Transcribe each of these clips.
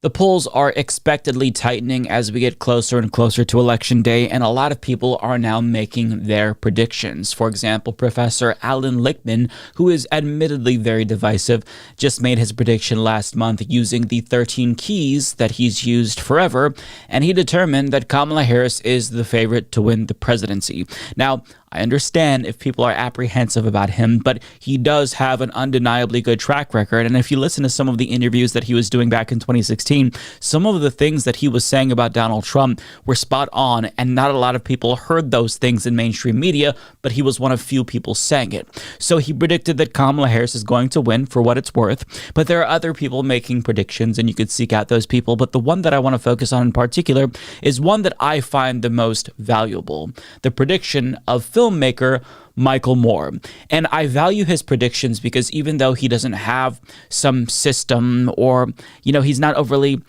The polls are expectedly tightening as we get closer and closer to Election Day, and a lot of people are now making their predictions. For example, Professor Alan Lichtman, who is admittedly very divisive, just made his prediction last month using the 13 keys that he's used forever, and he determined that Kamala Harris is the favorite to win the presidency. Now, I understand if people are apprehensive about him, but he does have an undeniably good track record. And if you listen to some of the interviews that he was doing back in 2016, some of the things that he was saying about Donald Trump were spot on, and not a lot of people heard those things in mainstream media, but he was one of few people saying it. So he predicted that Kamala Harris is going to win for what it's worth, but there are other people making predictions, and you could seek out those people. But the one that I want to focus on in particular is one that I find the most valuable: the prediction of filmmaker Michael Moore. And I value his predictions because even though he doesn't have some system, or, he's not overly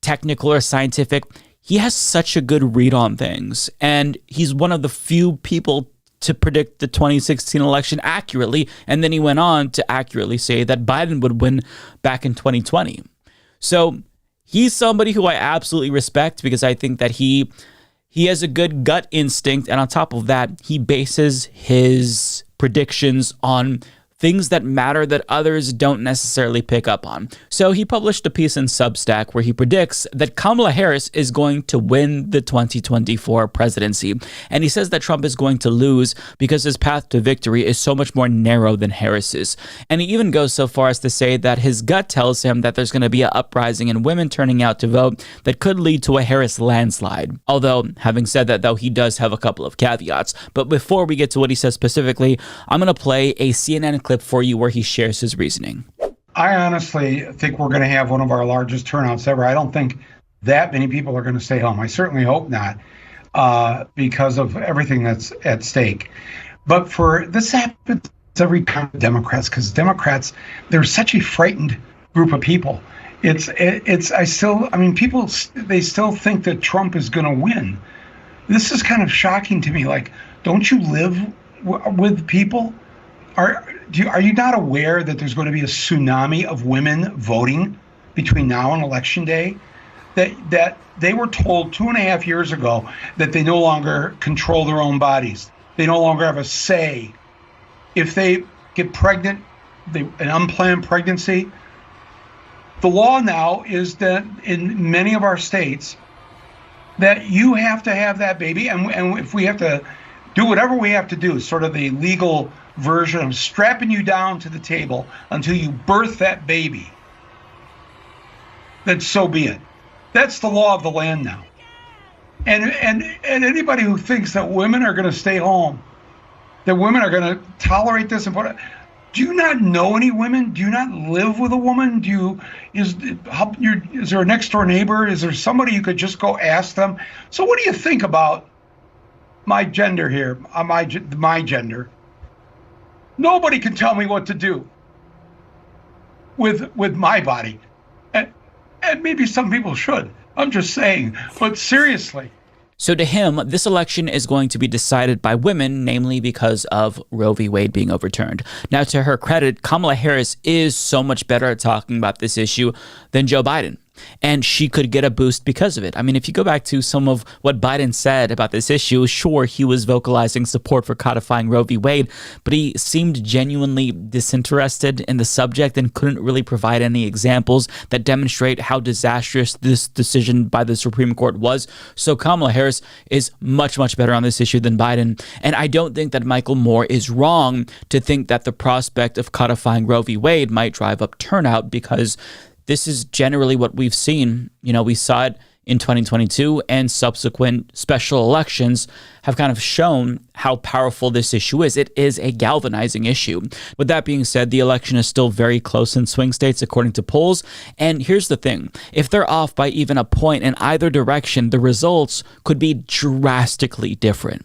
technical or scientific, he has such a good read on things. And he's one of the few people to predict the 2016 election accurately. And then he went on to accurately say that Biden would win back in 2020. So he's somebody who I absolutely respect because I think that he has a good gut instinct, and on top of that, he bases his predictions on things that matter that others don't necessarily pick up on. So he published a piece in Substack where he predicts that Kamala Harris is going to win the 2024 presidency. And he says that Trump is going to lose because his path to victory is so much more narrow than Harris's. And he even goes so far as to say that his gut tells him that there's going to be an uprising in women turning out to vote that could lead to a Harris landslide. Although, having said that, though, he does have a couple of caveats. But before we get to what he says specifically, I'm going to play a CNN clip for you where he shares his reasoning. I honestly think we're going to have one of our largest turnouts ever. I don't think that many people are going to stay home. I certainly hope not, because of everything that's at stake. But this happens every time with Democrats, because Democrats, they're such a frightened group of people. People, they still think that Trump is going to win. This is kind of shocking to me. Like, don't you live with people? Are you not aware that there's going to be a tsunami of women voting between now and Election Day? That they were told 2.5 years ago that they no longer control their own bodies. They no longer have a say. If they get pregnant, an unplanned pregnancy, the law now is that in many of our states that you have to have that baby, and if we have to do whatever we have to do, sort of the legal version of strapping you down to the table until you birth that baby, then so be it. That's the law of the land now. And anybody who thinks that women are going to stay home, that women are going to tolerate this, do you not know any women? Do you not live with a woman? Is there a next door neighbor? Is there somebody you could just go ask them? So what do you think about my gender here? My gender. Nobody can tell me what to do with my body. And maybe some people should. I'm just saying. But seriously. So to him, this election is going to be decided by women, namely because of Roe v. Wade being overturned. Now, to her credit, Kamala Harris is so much better at talking about this issue than Joe Biden. And she could get a boost because of it. I mean, if you go back to some of what Biden said about this issue, sure, he was vocalizing support for codifying Roe v. Wade, but he seemed genuinely disinterested in the subject and couldn't really provide any examples that demonstrate how disastrous this decision by the Supreme Court was. So Kamala Harris is much, much better on this issue than Biden. And I don't think that Michael Moore is wrong to think that the prospect of codifying Roe v. Wade might drive up turnout, because this is generally what we've seen. We saw it in 2022, and subsequent special elections have kind of shown how powerful this issue is. It is a galvanizing issue. With that being said, the election is still very close in swing states according to polls. And here's the thing. If they're off by even a point in either direction, the results could be drastically different.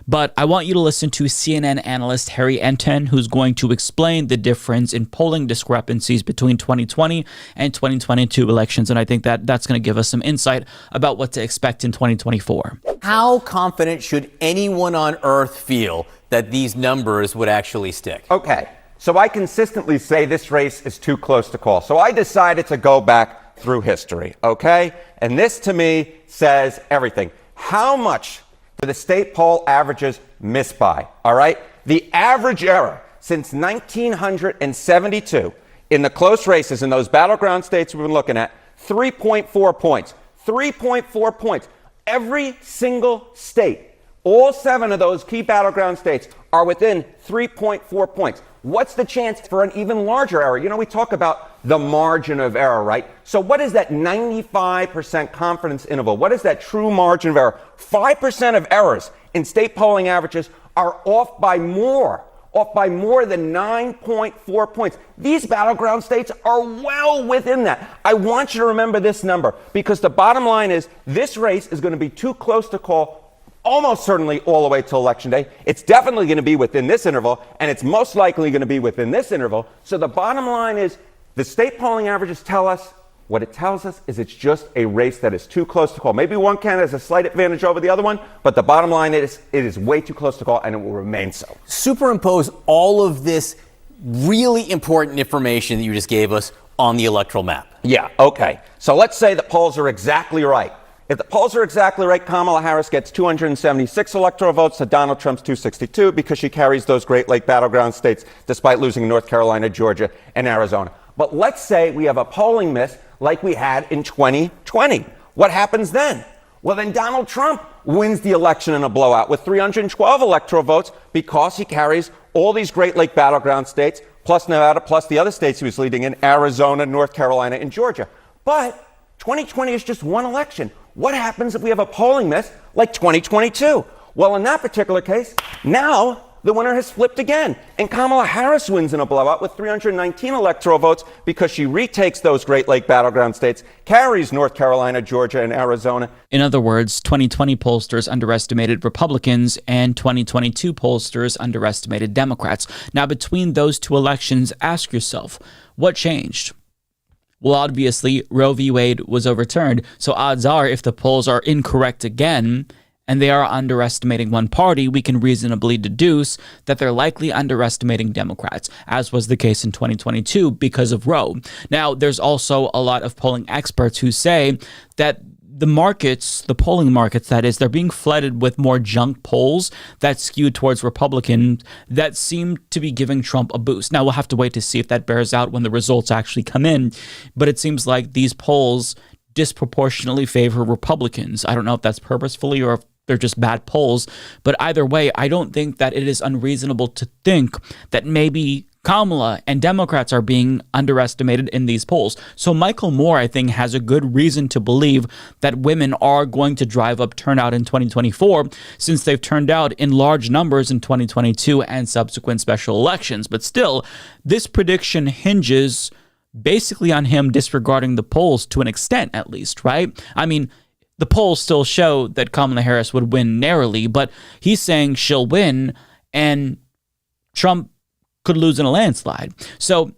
But I want you to listen to CNN analyst Harry Enten, who's going to explain the difference in polling discrepancies between 2020 and 2022 elections. And I think that that's going to give us some insight about what to expect in 2024. How confident should anyone on earth feel that these numbers would actually stick? Okay, so I consistently say this race is too close to call. So I decided to go back through history, okay? And this, to me, says everything. How much do the state poll averages miss by, all right? The average error since 1972 in the close races in those battleground states we've been looking at, 3.4 points. 3.4 points. Every single state, all 7 of those key battleground states are within 3.4 points. What's the chance for an even larger error? You know, we talk about the margin of error, right? So what is that 95% confidence interval? What is that true margin of error? 5% of errors in state polling averages are off by more than 9.4 points. These battleground states are well within that. I want you to remember this number because the bottom line is this race is going to be too close to call almost certainly all the way to election day. It's definitely going to be within this interval, and it's most likely going to be within this interval. So the bottom line is the state polling averages tell us what it tells us is it's just a race that is too close to call. Maybe one candidate has a slight advantage over the other one, but the bottom line is it is way too close to call, and it will remain so. Superimpose all of this really important information that you just gave us on the electoral map. Yeah, okay. So let's say the polls are exactly right. If the polls are exactly right, Kamala Harris gets 276 electoral votes to Donald Trump's 262 because she carries those Great Lake battleground states despite losing North Carolina, Georgia, and Arizona. But let's say we have a polling miss like we had in 2020. What happens then? Well, then Donald Trump wins the election in a blowout with 312 electoral votes because he carries all these Great Lake battleground states, plus Nevada, plus the other states he was leading in, Arizona, North Carolina, and Georgia. But 2020 is just one election. What happens if we have a polling miss like 2022? Well, in that particular case, now the winner has flipped again. And Kamala Harris wins in a blowout with 319 electoral votes because she retakes those Great Lake battleground states, carries North Carolina, Georgia, and Arizona. In other words, 2020 pollsters underestimated Republicans and 2022 pollsters underestimated Democrats. Now, between those two elections, ask yourself, what changed? Well, obviously, Roe v. Wade was overturned, so odds are if the polls are incorrect again, and they are underestimating one party, we can reasonably deduce that they're likely underestimating Democrats, as was the case in 2022 because of Roe. Now, there's also a lot of polling experts who say that the markets, the polling markets, that is, they're being flooded with more junk polls that skew towards Republicans that seem to be giving Trump a boost. Now, we'll have to wait to see if that bears out when the results actually come in, but it seems like these polls disproportionately favor Republicans. I don't know if that's purposefully or if they're just bad polls, but either way, I don't think that it is unreasonable to think that maybe Kamala and Democrats are being underestimated in these polls. So Michael Moore, I think, has a good reason to believe that women are going to drive up turnout in 2024 since they've turned out in large numbers in 2022 and subsequent special elections. But still, this prediction hinges basically on him disregarding the polls to an extent, at least, right? I mean, the polls still show that Kamala Harris would win narrowly, but he's saying she'll win and Trump could lose in a landslide. So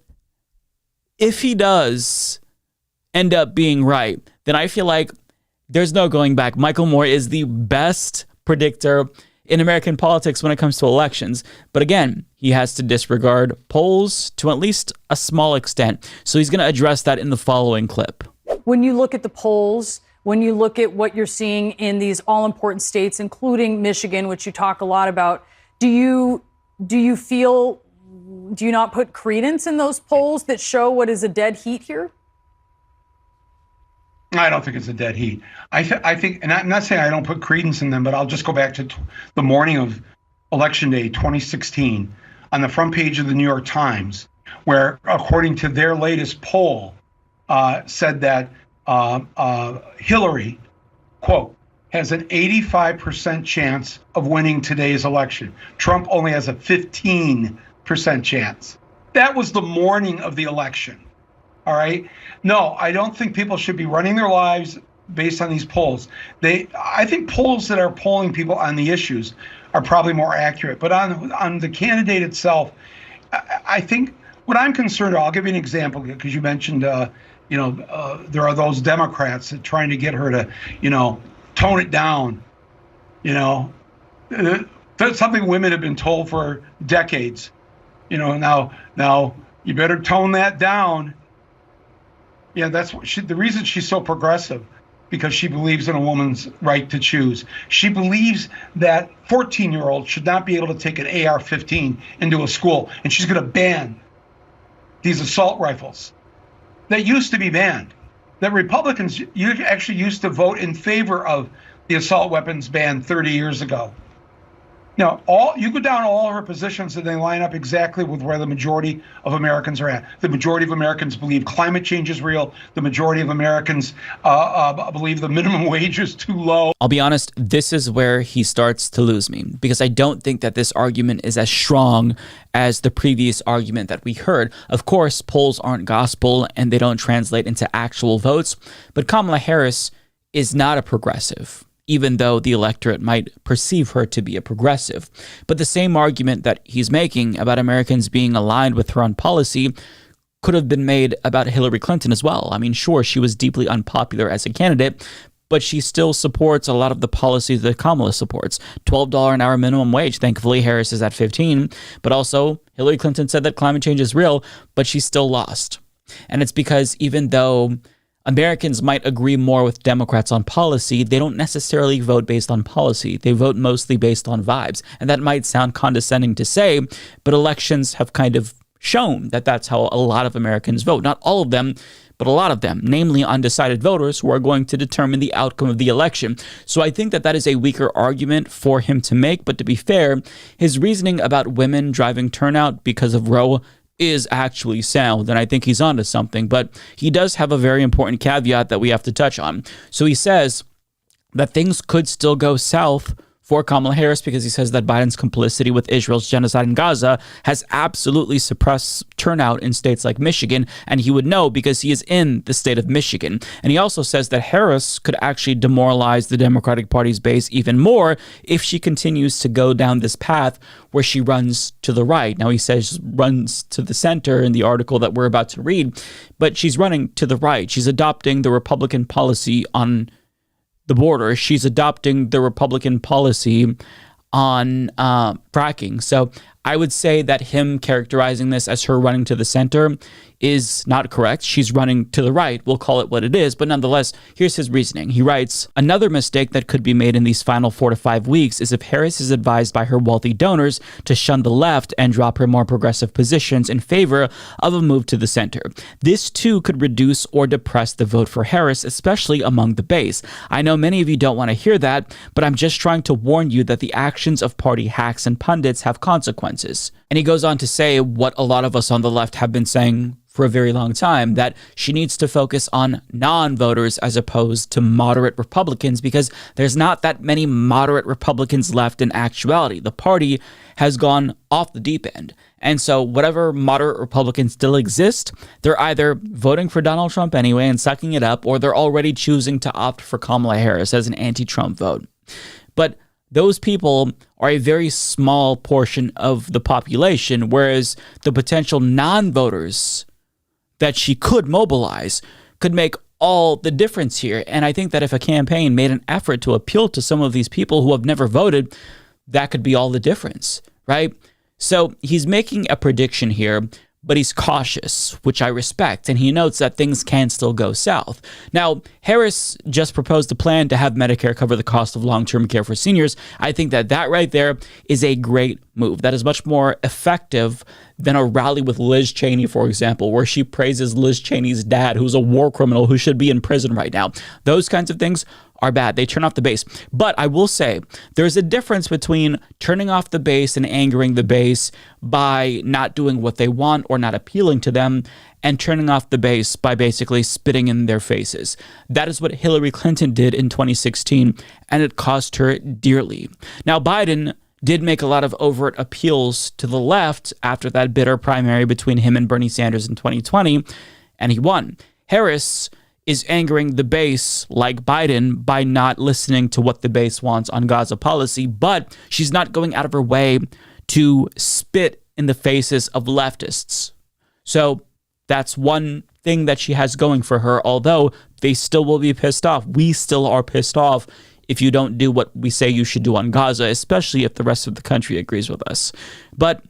if he does end up being right, then I feel like there's no going back. Michael Moore is the best predictor in American politics when it comes to elections. But again, he has to disregard polls to at least a small extent. So he's going to address that in the following clip. When you look at the polls, when you look at what you're seeing in these all-important states, including Michigan, which you talk a lot about, do you not put credence in those polls that show what is a dead heat here? I don't think it's a dead heat. I think, and I'm not saying I don't put credence in them, but I'll just go back to the morning of Election Day 2016 on the front page of the New York Times, where, according to their latest poll, said that Hillary, quote, has an 85% chance of winning today's election. Trump only has a 15% chance. That was the morning of the election. All right. No, I don't think people should be running their lives based on these polls. I think polls that are polling people on the issues are probably more accurate. But on the candidate itself, I think what I'm concerned about, I'll give you an example because you mentioned, there are those Democrats that trying to get her to, tone it down. That's something women have been told for decades. Now you better tone that down. Yeah, that's what the reason she's so progressive, because she believes in a woman's right to choose. She believes that 14-year-olds should not be able to take an AR-15 into a school, and she's going to ban these assault rifles that used to be banned. That Republicans actually used to vote in favor of the assault weapons ban 30 years ago. Now, you go down all her positions and they line up exactly with where the majority of Americans are at. The majority of Americans believe climate change is real. The majority of Americans believe the minimum wage is too low. I'll be honest, this is where he starts to lose me, because I don't think that this argument is as strong as the previous argument that we heard. Of course, polls aren't gospel and they don't translate into actual votes, but Kamala Harris is not a progressive, even though the electorate might perceive her to be a progressive. But the same argument that he's making about Americans being aligned with her on policy could have been made about Hillary Clinton as well. I mean, sure, she was deeply unpopular as a candidate, but she still supports a lot of the policies that Kamala supports. $12 an hour minimum wage. Thankfully, Harris is at 15. But also, Hillary Clinton said that climate change is real, but she still lost. And it's because even though Americans might agree more with Democrats on policy, they don't necessarily vote based on policy. They vote mostly based on vibes. And that might sound condescending to say, but elections have kind of shown that that's how a lot of Americans vote. Not all of them, but a lot of them, namely undecided voters who are going to determine the outcome of the election. So I think that that is a weaker argument for him to make. But to be fair, his reasoning about women driving turnout because of Roe is actually sound, and I think he's onto something, but he does have a very important caveat that we have to touch on. So he says that things could still go south for Kamala Harris because he says that Biden's complicity with Israel's genocide in Gaza has absolutely suppressed turnout in states like Michigan, and he would know because he is in the state of Michigan. And he also says that Harris could actually demoralize the Democratic Party's base even more if she continues to go down this path where she runs to the right. Now he says runs to the center in the article that we're about to read, but she's running to the right. She's adopting the Republican policy on the border. She's adopting the Republican policy on fracking. So I would say that him characterizing this as her running to the center is not correct. She's running to the right. We'll call it what it is. But nonetheless, here's his reasoning. He writes, another mistake that could be made in these final 4 to 5 weeks is if Harris is advised by her wealthy donors to shun the left and drop her more progressive positions in favor of a move to the center. This too could reduce or depress the vote for Harris, especially among the base. I know many of you don't want to hear that, but I'm just trying to warn you that the actions of party hacks and pundits have consequences. And he goes on to say what a lot of us on the left have been saying for a very long time, that she needs to focus on non-voters as opposed to moderate Republicans, because there's not that many moderate Republicans left in actuality. The party has gone off the deep end. And so whatever moderate Republicans still exist, they're either voting for Donald Trump anyway and sucking it up, or they're already choosing to opt for Kamala Harris as an anti-Trump vote. But those people are a very small portion of the population, whereas the potential non-voters that she could mobilize could make all the difference here. And I think that if a campaign made an effort to appeal to some of these people who have never voted, that could be all the difference, right? So he's making a prediction here, but he's cautious, which I respect, and he notes that things can still go south. Now, Harris just proposed a plan to have Medicare cover the cost of long-term care for seniors. I think that that right there is a great move. That is much more effective than a rally with Liz Cheney, for example, where she praises Liz Cheney's dad, who's a war criminal who should be in prison right now. Those kinds of things are bad. They turn off the base. But I will say there's a difference between turning off the base and angering the base by not doing what they want or not appealing to them, and turning off the base by basically spitting in their faces. That is what Hillary Clinton did in 2016, and it cost her dearly. Now, Biden did make a lot of overt appeals to the left after that bitter primary between him and Bernie Sanders in 2020, and he won. Harris is angering the base like Biden by not listening to what the base wants on Gaza policy, but she's not going out of her way to spit in the faces of leftists. So that's one thing that she has going for her, although they still will be pissed off. We still are pissed off if you don't do what we say you should do on Gaza, especially if the rest of the country agrees with us. But,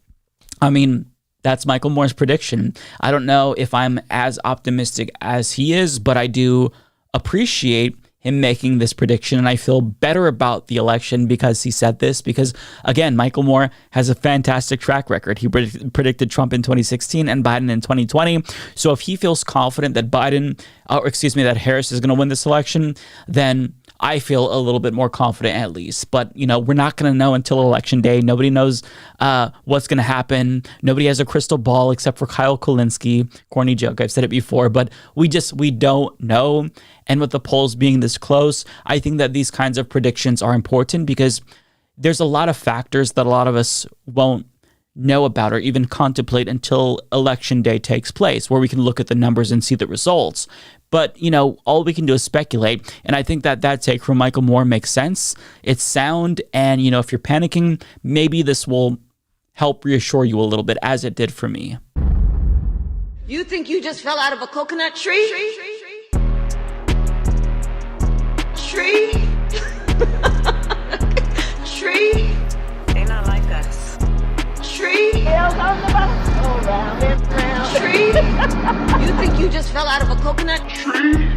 I mean, That's Michael Moore's prediction. I don't know if I'm as optimistic as he is, but I do appreciate him making this prediction, and I feel better about the election because he said this. Because again, Michael Moore has a fantastic track record. He predicted Trump in 2016 and Biden in 2020. So if he feels confident that that Harris is going to win this election, then I feel a little bit more confident at least. But, we're not going to know until election day. Nobody knows what's going to happen. Nobody has a crystal ball except for Kyle Kulinski. Corny joke. I've said it before, but we don't know. And with the polls being this close, I think that these kinds of predictions are important because there's a lot of factors that a lot of us won't know about or even contemplate until election day takes place, where we can look at the numbers and see the results. But, all we can do is speculate. And I think that take from Michael Moore makes sense. It's sound. And, if you're panicking, maybe this will help reassure you a little bit, as it did for me. You think you just fell out of a coconut tree? Tree? Tree? They not like us. Tree? Tails on the bus, go round and round. Tree? You think you just fell out of a coconut tree?